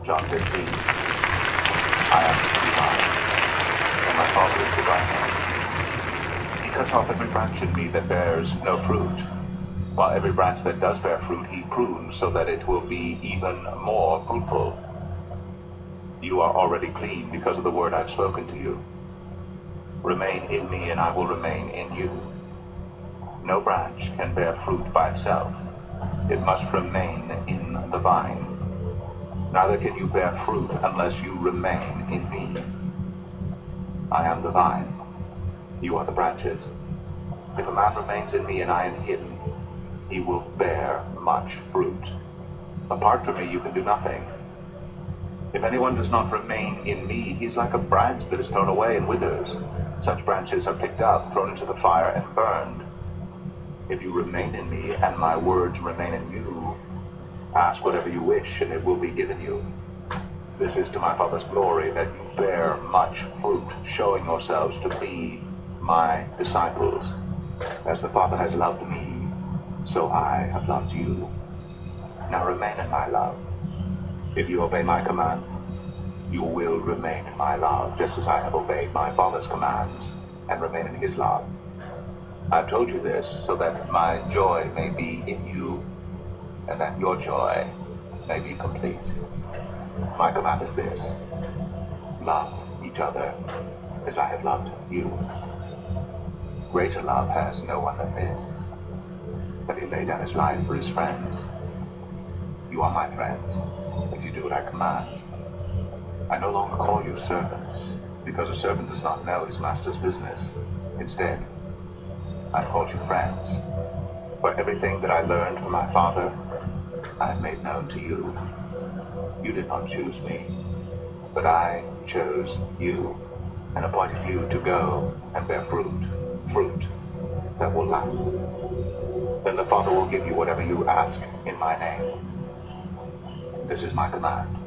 John 15. I am the true vine, and my Father is the vine. He cuts off every branch in me that bears no fruit, while every branch that does bear fruit he prunes so that it will be even more fruitful. You are already clean because of the word I've spoken to you. Remain in me, and I will remain in you. No branch can bear fruit by itself. It must remain in the vine. Neither can you bear fruit unless you remain in me. I am the vine. You are the branches. If a man remains in me and I in him, he will bear much fruit. Apart from me, you can do nothing. If anyone does not remain in me, he's like a branch that is thrown away and withers. Such branches are picked up, thrown into the fire, and burned. If you remain in me, and my words remain in you, ask whatever you wish, and it will be given you. This is to my Father's glory, that you bear much fruit, showing yourselves to be my disciples. As the Father has loved me, so I have loved you. Now remain in my love. If you obey my commands, you will remain in my love, just as I have obeyed my Father's commands and remain in his love. I've told you this so that my joy may be in you, and that your joy may be complete. My command is this: love each other as I have loved you. Greater love has no one than this, that he lay down his life for his friends. You are my friends, if you do what I command. I no longer call you servants, because a servant does not know his master's business. Instead, I've called you friends, for everything that I learned from my Father, I have made known to you. You did not choose me, but I chose you, and appointed you to go and bear fruit that will last. Then the Father will give you whatever you ask in my name. This is my command: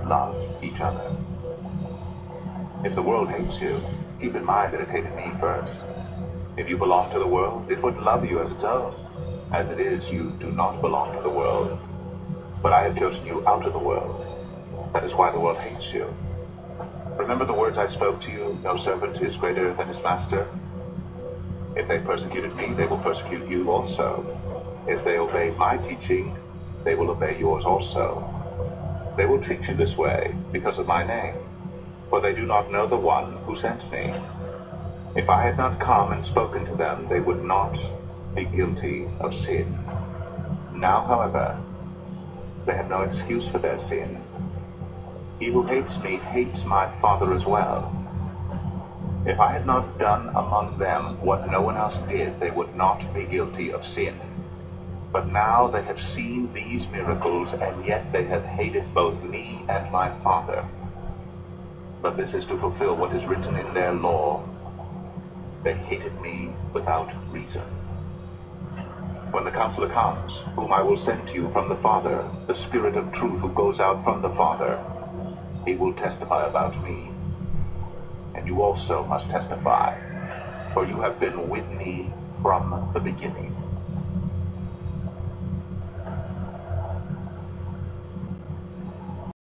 love each other. If the world hates you, keep in mind that it hated me first. If you belong to the world, it would love you as its own. As it is, you do not belong to the world, but I have chosen you out of the world. That is why the world hates you. Remember the words I spoke to you: no servant is greater than his master. If they persecuted me, they will persecute you also. If they obeyed my teaching, they will obey yours also. They will treat you this way because of my name, for they do not know the one who sent me. If I had not come and spoken to them, they would not be guilty of sin. Now, however, they have no excuse for their sin. He who hates me hates my Father as well. If I had not done among them what no one else did, they would not be guilty of sin. But now they have seen these miracles, and yet they have hated both me and my Father. But this is to fulfill what is written in their law: they hated me without reason. When the Counselor comes, whom I will send to you from the Father, the Spirit of truth who goes out from the Father, he will testify about me. And you also must testify, for you have been with me from the beginning.